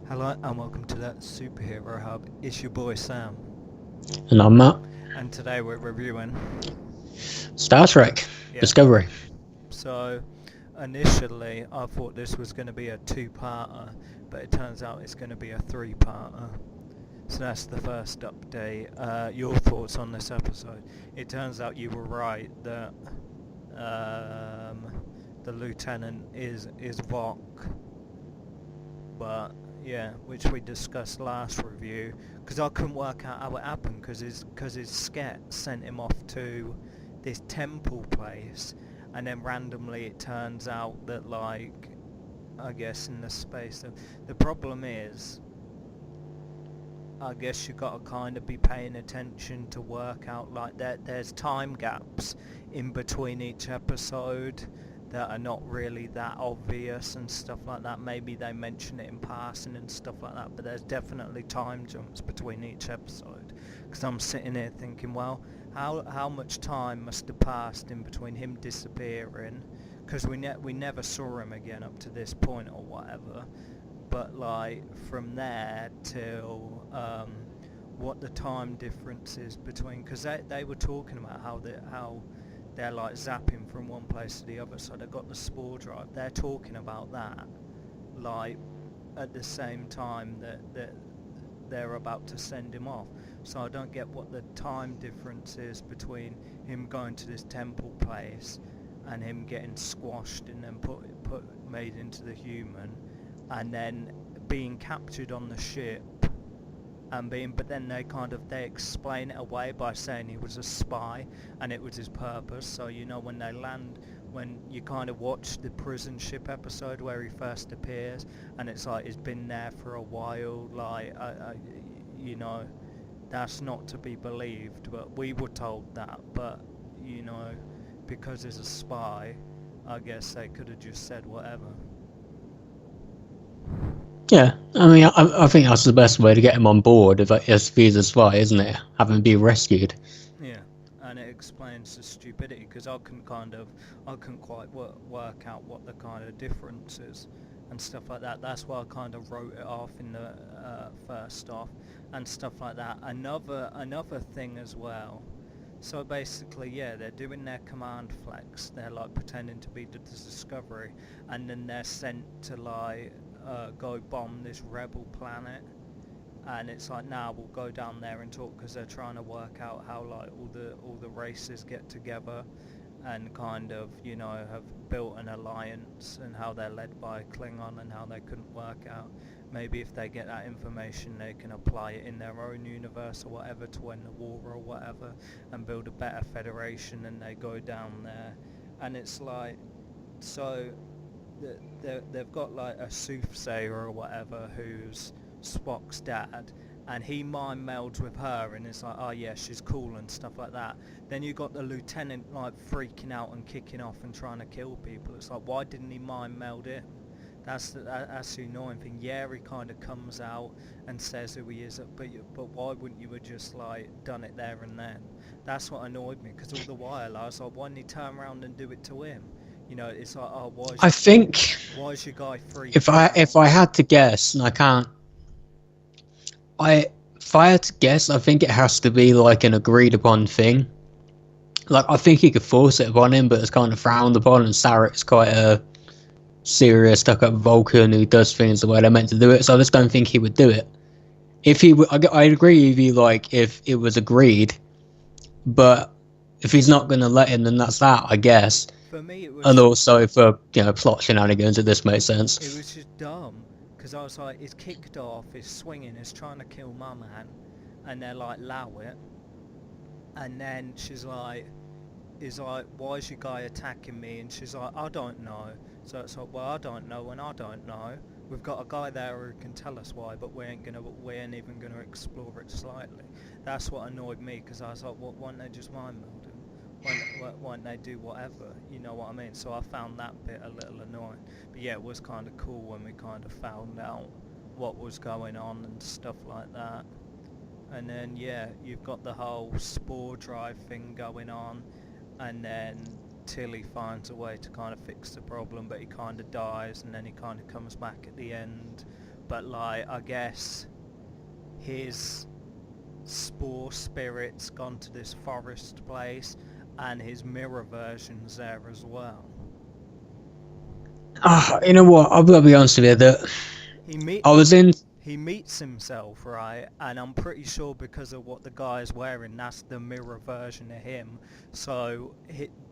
Hello and welcome to that Superhero Hub. It's your boy Sam. And I'm Matt. And today we're reviewing Star Trek Discovery. So initially I thought this was going to be a two-parter, but it turns out it's going to be a three-parter. So that's the first update. Your thoughts on this episode? It turns out you were right that the lieutenant is Voq, but yeah, which we discussed last review, because I couldn't work out how it happened, because his sket sent him off to this temple place, and then randomly it turns out that, like, I guess in the space of... The problem is, I guess you got to kind of be paying attention to work out, like, there's time gaps in between each episode that are not really that obvious and stuff like that. Maybe they mention it in passing and stuff like that, but there's definitely time jumps between each episode. Because I'm sitting here thinking, well, how much time must have passed in between him disappearing, because we never saw him again up to this point or whatever, but like from there till what the time difference is between, because they were talking about how they're like zapping from one place to the other, so they've got the spore drive. They're talking about that, like, at the same time that they're about to send him off. So I don't get what the time difference is between him going to this temple place and him getting squashed and then made into the human, and then being captured on the ship. But then they explain it away by saying he was a spy and it was his purpose. So when they land, when you kind of watch the prison ship episode where he first appears, and it's like he's been there for a while, like that's not to be believed. But we were told that. But because he's a spy, I guess they could have just said whatever. Yeah, I mean, I think that's the best way to get him on board if he's a spy, isn't it? Have him be rescued. Yeah, and it explains the stupidity, because I couldn't quite work out what the kind of difference is and stuff like that. That's why I kind of wrote it off in the first off and stuff like that. Another thing as well. So basically, yeah, they're doing their command flex. They're like pretending to be the Discovery, and then they're sent to like go bomb this rebel planet. And it's like, now we'll go down there and talk, because they're trying to work out how like all the races get together and kind of have built an alliance, and how they're led by a Klingon, and how they couldn't work out. Maybe if they get that information, they can apply it in their own universe or whatever to win the war or whatever, and build a better federation. And they go down there, and it's like, so they've got like a soothsayer or whatever who's Spock's dad, and he mind melds with her, and it's like, oh yeah, she's cool and stuff like that. Then you got the lieutenant like freaking out and kicking off and trying to kill people. It's like, why didn't he mind meld him? That's the annoying thing. Yeah, he kind of comes out and says who he is, but why wouldn't you have just like done it there and then? That's what annoyed me, because all the while I was like, why didn't he turn around and do it to him? It's like, oh, why is your guy free? If I had to guess, and I can't, if I had to guess, I think it has to be like an agreed upon thing. Like, I think he could force it upon him, but it's kind of frowned upon, and Sarek's quite a serious, stuck-up Vulcan who does things the way they're meant to do it, so I just don't think he would do it. If he I agree with you, like, if it was agreed, but if he's not going to let him, then that's that, I guess. For me, it was... And also for, plot shenanigans, this makes sense. It was just dumb, because I was like, he's kicked off, he's swinging, he's trying to kill my man, and they're like, allow it. And then he's like, why is your guy attacking me? And she's like, I don't know. So it's like, well, I don't know, and I don't know. We've got a guy there who can tell us why, but we ain't even gonna explore it slightly. That's what annoyed me, because I was like, why don't they just mind meld him? Why don't they do whatever? You know what I mean? So I found that bit a little annoying. But yeah, it was kind of cool when we kind of found out what was going on and stuff like that. And then yeah, you've got the whole spore drive thing going on, and then Tilly finds a way to kind of fix the problem, but he kind of dies, and then he kind of comes back at the end but like I guess his spore spirit's gone to this forest place, and his mirror version's there as well. You know what? I've got to be honest with you. That He meets himself, right? And I'm pretty sure because of what the guy's wearing, that's the mirror version of him. So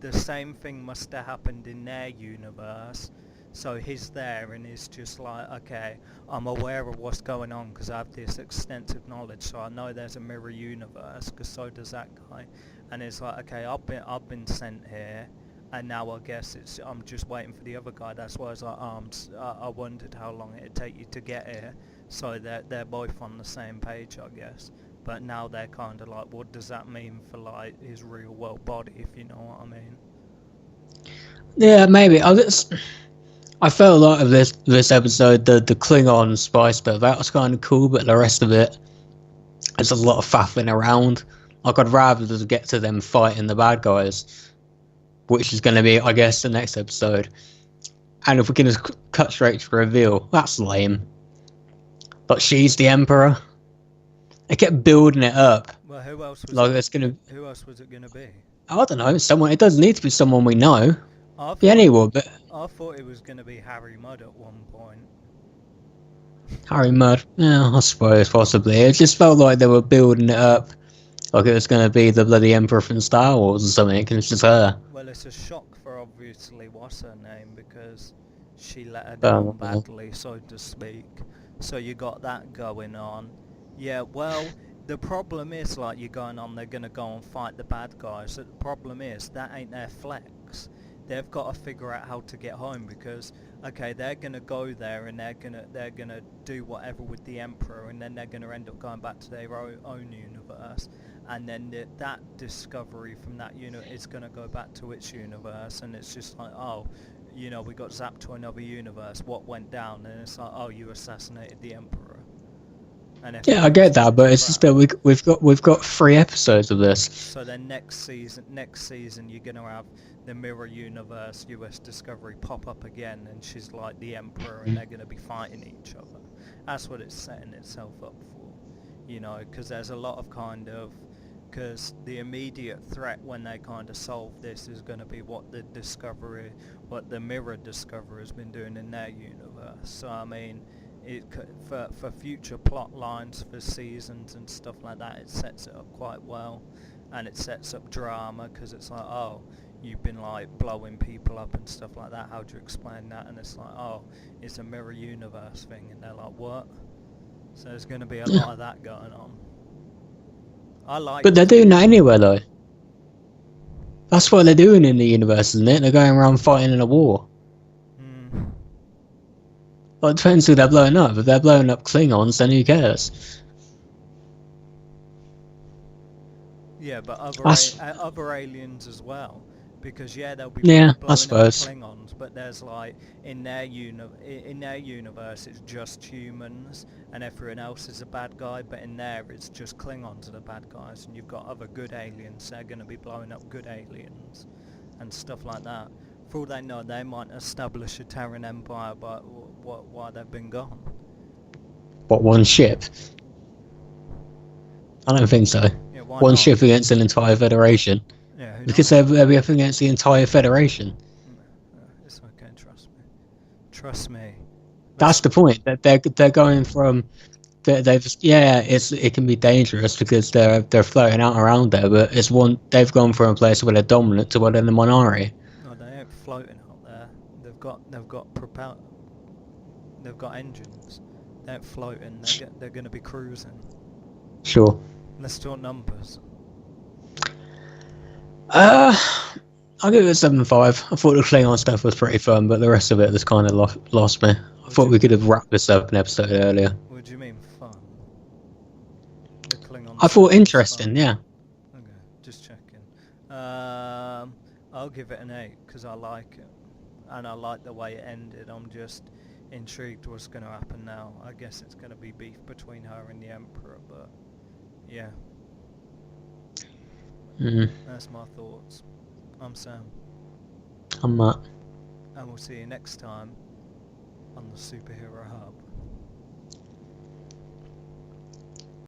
the same thing must have happened in their universe. So he's there and he's just like, okay, I'm aware of what's going on because I have this extensive knowledge. So I know there's a mirror universe because so does that guy. And it's like, okay, I've been sent here. And now I guess I'm just waiting for the other guy. That's why I was like, I wondered how long it'd take you to get here. So they're both on the same page, I guess. But now they're kind of like, what does that mean for like his real world body, if you know what I mean? Yeah, maybe. I felt a lot of this episode, the Klingon spice bit, that was kind of cool, but the rest of it, there's a lot of faffing around. Like, I'd rather just get to them fighting the bad guys, which is going to be, I guess, the next episode. And if we can just cut straight to reveal, that's lame. But she's the Emperor. They kept building it up. Well, who else was it gonna be? I don't know. Someone. It doesn't need to be someone we know. Be anyone, but I thought it was gonna be Harry Mudd at one point. Harry Mudd. Yeah, I suppose possibly. It just felt like they were building it up, like it was gonna be the bloody Emperor from Star Wars or something. And it's just her. Well, it's a shock for obviously what's her name because she let her down badly, so to speak. So you got that going on. Yeah, well, the problem is, like, you're going on, they're going to go and fight the bad guys. The problem is, that ain't their flex. They've got to figure out how to get home because, okay, they're going to go there and they're going to do whatever with the Emperor, and then they're going to end up going back to their own universe. And then that discovery from that unit is going to go back to its universe, and it's just like, oh, you know, we got zapped to another universe. What went down? And it's like, oh, you assassinated the Emperor. And yeah, I get that, but it's just that we've got 3 episodes of this. So then next season, you're gonna have the Mirror Universe US Discovery pop up again, and she's like the Emperor, and they're gonna be fighting each other. That's what it's setting itself up for, you know, because there's a lot of kind of. Because the immediate threat when they kind of solve this is going to be what the Mirror Discovery has been doing in their universe. So I mean, for future plot lines for seasons and stuff like that, it sets it up quite well, and it sets up drama because it's like, oh, you've been like blowing people up and stuff like that. How do you explain that? And it's like, oh, it's a Mirror Universe thing, and they're like, what? So there's going to be a lot of that going on. But they're doing that anyway, though. That's what they're doing in the universe, isn't it? They're going around fighting in a war. Well, it depends who they're blowing up. If they're blowing up Klingons, then who cares? Yeah, but other aliens as well. Because yeah, they'll be blowing up Klingons, but there's like in their universe it's just humans and everyone else is a bad guy, but in there it's just Klingons are the bad guys, and you've got other good aliens. They're going to be blowing up good aliens and stuff like that. For all they know, they might establish a Terran Empire, but why they've been gone. What, one ship? I don't think so. Yeah, one not? Ship against an entire Federation. Yeah, because they'll be up against the entire Federation. It's okay, trust me. Trust me. That's the point. That they're going from. It can be dangerous because they're floating out around there, but they've gone from a place where they're dominant to where they're the minority. No, they ain't floating out there. They've got engines. They ain't floating. They're going to be cruising. Sure. Let's talk numbers. I'll give it a 7.5. I thought the Klingon stuff was pretty fun, but the rest of it just kind of lost me. I thought we could have wrapped this up an episode earlier. What do you mean fun? The Klingon I thought interesting, yeah. Okay, just checking. I'll give it an 8 because I like it, and I like the way it ended. I'm just intrigued what's going to happen now. I guess it's going to be beef between her and the Emperor, but yeah. That's my thoughts. I'm Sam. I'm Matt. And we'll see you next time on the Superhero Hub.